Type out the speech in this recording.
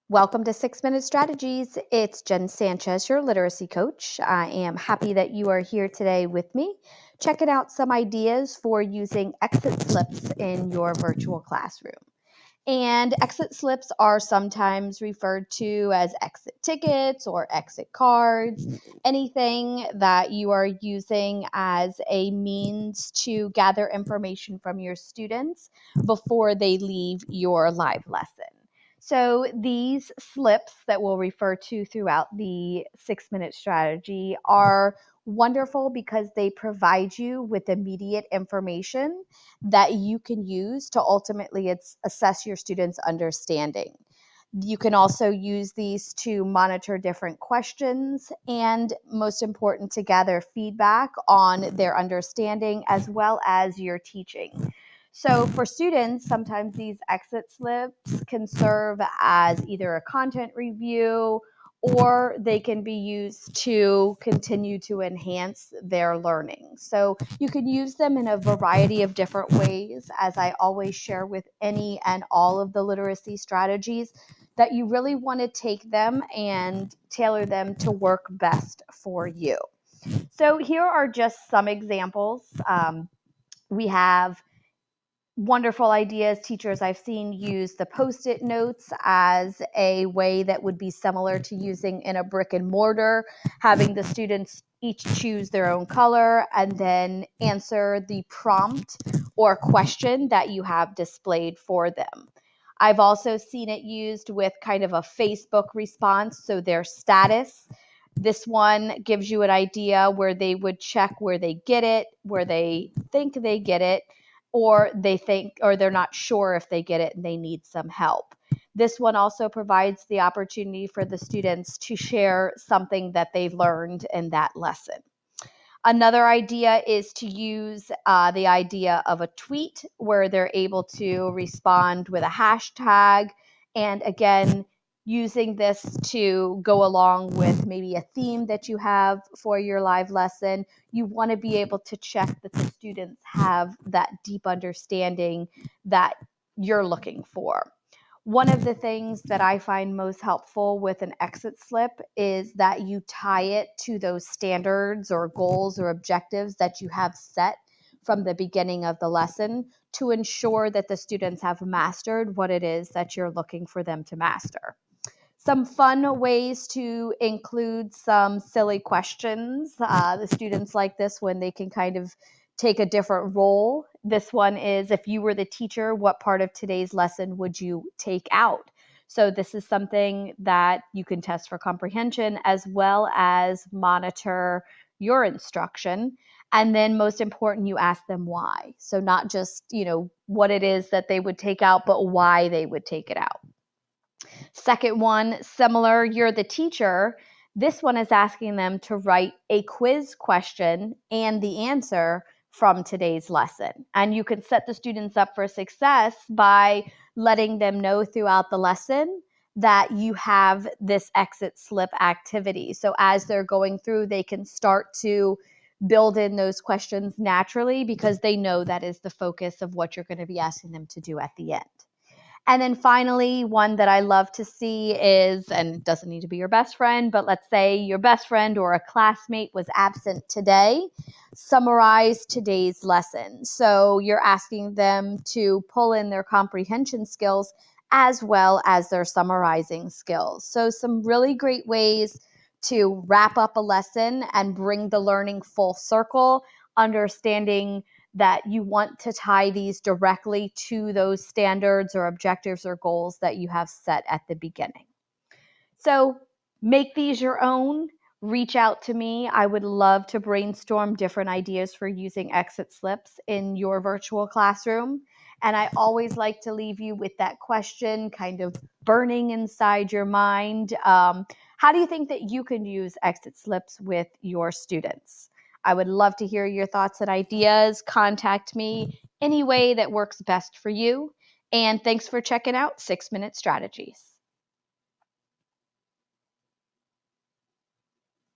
Welcome to 6 Minute Strategies. It's Jen Sanchez, your literacy coach. I am happy that you are here today with me, checking out some ideas for using exit slips in your virtual classroom. And exit slips are sometimes referred to as exit tickets or exit cards, anything that you are using as a means to gather information from your students before they leave your live lesson. So these slips that we'll refer to throughout the 6 minute strategy are wonderful because they provide you with immediate information that you can use to ultimately assess your students' understanding. You can also use these to monitor different questions and, most important, to gather feedback on their understanding as well as your teaching. So for students, sometimes these exit slips can serve as either a content review or they can be used to continue to enhance their learning. So you can use them in a variety of different ways, as I always share with any and all of the literacy strategies, that you really want to take them and tailor them to work best for you. So here are just some examples. We have wonderful ideas. Teachers I've seen use the Post-it notes as a way that would be similar to using in a brick and mortar, having the students each choose their own color and then answer the prompt or question that you have displayed for them. I've also seen it used with kind of a Facebook response, so their status. This one gives you an idea where they would check where they get it, where they think they get it, or they think or they're not sure if they get it and they need some help. This one also provides the opportunity for the students to share something that they learned in that lesson. Another idea is to use the idea of a tweet where they're able to respond with a hashtag. And again, using this to go along with maybe a theme that you have for your live lesson, you want to be able to check that the students have that deep understanding that you're looking for. One of the things that I find most helpful with an exit slip is that you tie it to those standards or goals or objectives that you have set from the beginning of the lesson to ensure that the students have mastered what it is that you're looking for them to master. Some fun ways to include some silly questions. The students like this when they can kind of take a different role. This one is, if you were the teacher, what part of today's lesson would you take out? So this is something that you can test for comprehension as well as monitor your instruction. And then most important, you ask them why. So not just, what it is that they would take out, but why they would take it out. Second one, similar, you're the teacher. This one is asking them to write a quiz question and the answer from today's lesson. And you can set the students up for success by letting them know throughout the lesson that you have this exit slip activity. So as they're going through, they can start to build in those questions naturally because they know that is the focus of what you're going to be asking them to do at the end. And then finally, one that I love to see is, and it doesn't need to be your best friend, but let's say your best friend or a classmate was absent today, summarize today's lesson. So you're asking them to pull in their comprehension skills as well as their summarizing skills. So some really great ways to wrap up a lesson and bring the learning full circle, understanding that you want to tie these directly to those standards or objectives or goals that you have set at the beginning. So make these your own. Reach out to me. I would love to brainstorm different ideas for using exit slips in your virtual classroom. And I always like to leave you with that question kind of burning inside your mind. How do you think that you can use exit slips with your students? I would love to hear your thoughts and ideas. Contact me any way that works best for you. And thanks for checking out 6 Minute Strategies.